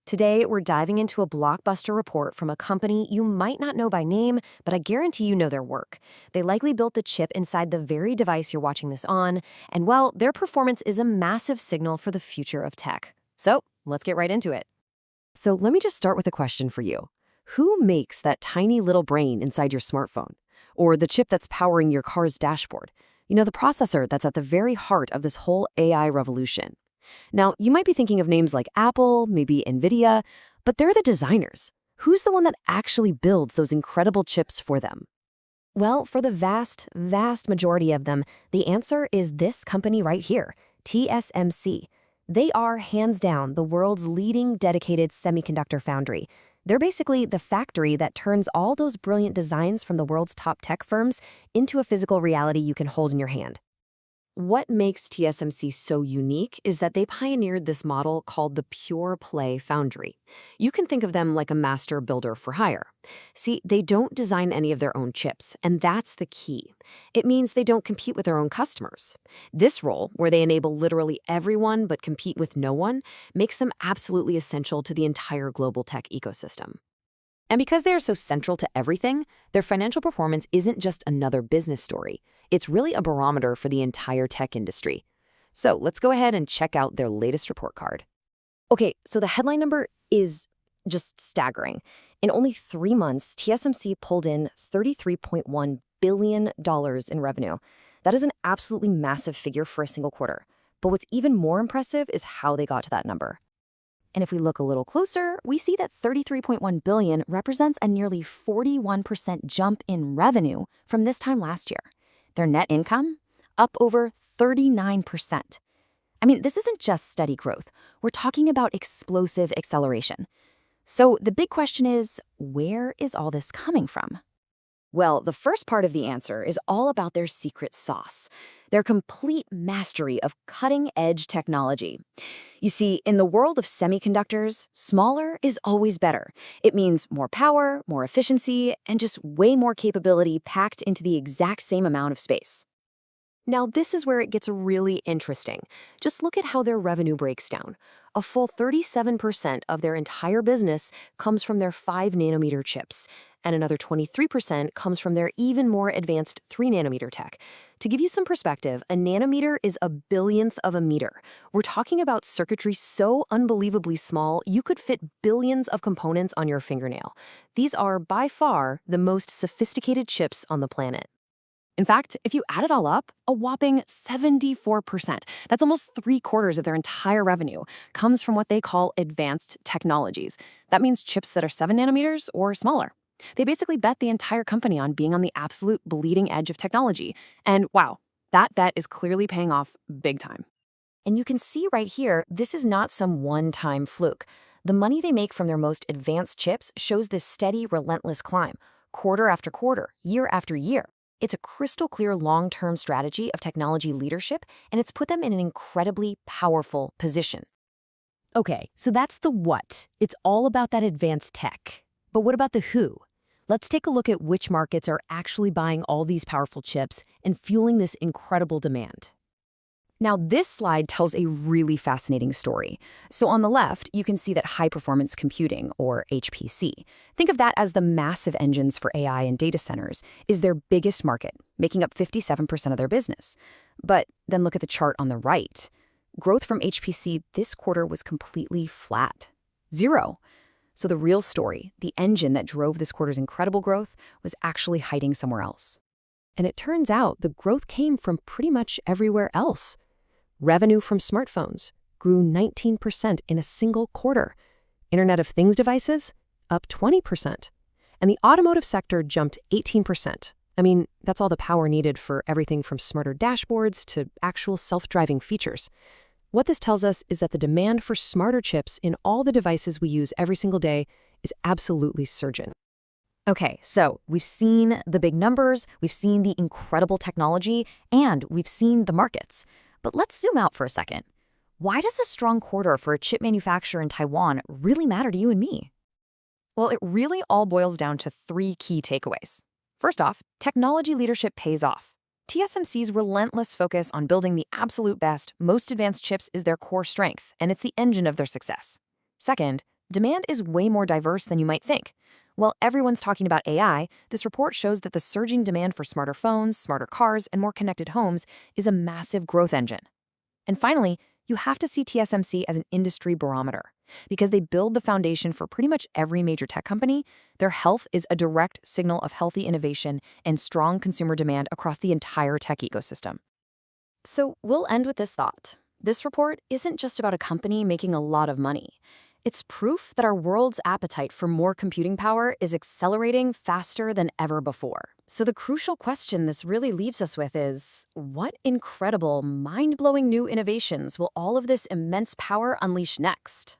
Today, we're diving into a blockbuster report from a company you might not know by name, but I guarantee you know their work. They likely built the chip inside the very device you're watching this on, and well, their performance is a massive signal for the future of tech. So, let's get right into it. So, let me just start with a question for you. Who makes that tiny little brain inside your smartphone? Or the chip that's powering your car's dashboard? You know, the processor that's at the very heart of this whole AI revolution. Now, you might be thinking of names like Apple, maybe NVIDIA, but they're the designers. Who's the one that actually builds those incredible chips for them? Well, for the vast majority of them, the answer is this company right here, TSMC. They are, hands down, the world's leading dedicated semiconductor foundry. They're basically the factory that turns all those brilliant designs from the world's top tech firms into a physical reality you can hold in your hand. What makes TSMC so unique is that they pioneered this model called the pure play foundry. You can think of them like a master builder for hire. See, they don't design any of their own chips, and that's the key. It means they don't compete with their own customers. This role, where they enable literally everyone but compete with no one, makes them absolutely essential to the entire global tech ecosystem. And because they are so central to everything, their financial performance isn't just another business story. It's really a barometer for the entire tech industry. So let's go ahead and check out their latest report card. Okay, so the headline number is just staggering. In only 3 months, TSMC pulled in $33.1 billion in revenue. That is an absolutely massive figure for a single quarter. But what's even more impressive is how they got to that number. And if we look a little closer, we see that $33.1 billion represents a nearly 41% jump in revenue from this time last year. Their net income, up over 39%. I mean, this isn't just steady growth. We're talking about explosive acceleration. So the big question is, where is all this coming from? Well, the first part of the answer is all about their secret sauce, their complete mastery of cutting-edge technology. You see, in the world of semiconductors, smaller is always better. It means more power, more efficiency, and just way more capability packed into the exact same amount of space. Now, this is where it gets really interesting. Just look at how their revenue breaks down. A full 37% of their entire business comes from their 5-nanometer chips, and another 23% comes from their even more advanced 3-nanometer tech. To give you some perspective, a nanometer is a billionth of a meter. We're talking about circuitry so unbelievably small, you could fit billions of components on your fingernail. These are, by far, the most sophisticated chips on the planet. In fact, if you add it all up, a whopping 74%, that's almost 3/4 of their entire revenue, comes from what they call advanced technologies. That means chips that are 7 nanometers or smaller. They basically bet the entire company on being on the absolute bleeding edge of technology. And wow, that bet is clearly paying off big time. And you can see right here, this is not some one-time fluke. The money they make from their most advanced chips shows this steady, relentless climb, quarter after quarter, year after year. It's a crystal clear long-term strategy of technology leadership, and it's put them in an incredibly powerful position. Okay, so that's the what. It's all about that advanced tech. But what about the who? Let's take a look at which markets are actually buying all these powerful chips and fueling this incredible demand. Now, this slide tells a really fascinating story. So on the left, you can see that high-performance computing, or HPC, think of that as the massive engines for AI and data centers, is their biggest market, making up 57% of their business. But then look at the chart on the right. Growth from HPC this quarter was completely flat. 0. So the real story, the engine that drove this quarter's incredible growth, was actually hiding somewhere else. And it turns out the growth came from pretty much everywhere else. Revenue from smartphones grew 19% in a single quarter. Internet of Things devices, up 20%. And the automotive sector jumped 18%. I mean, that's all the power needed for everything from smarter dashboards to actual self-driving features. What this tells us is that the demand for smarter chips in all the devices we use every single day is absolutely surging. Okay, so we've seen the big numbers, we've seen the incredible technology, and we've seen the markets. But let's zoom out for a second. Why does a strong quarter for a chip manufacturer in Taiwan really matter to you and me? Well, it really all boils down to 3 key takeaways. First off, technology leadership pays off. TSMC's relentless focus on building the absolute best, most advanced chips is their core strength, and it's the engine of their success. Second, Demand is way more diverse than you might think. While everyone's talking about AI, this report shows that the surging demand for smarter phones, smarter cars, and more connected homes is a massive growth engine. And finally, you have to see TSMC as an industry barometer. Because they build the foundation for pretty much every major tech company, their health is a direct signal of healthy innovation and strong consumer demand across the entire tech ecosystem. So we'll end with this thought. This report isn't just about a company making a lot of money. It's proof that our world's appetite for more computing power is accelerating faster than ever before. So the crucial question this really leaves us with is, what incredible, mind-blowing new innovations will all of this immense power unleash next?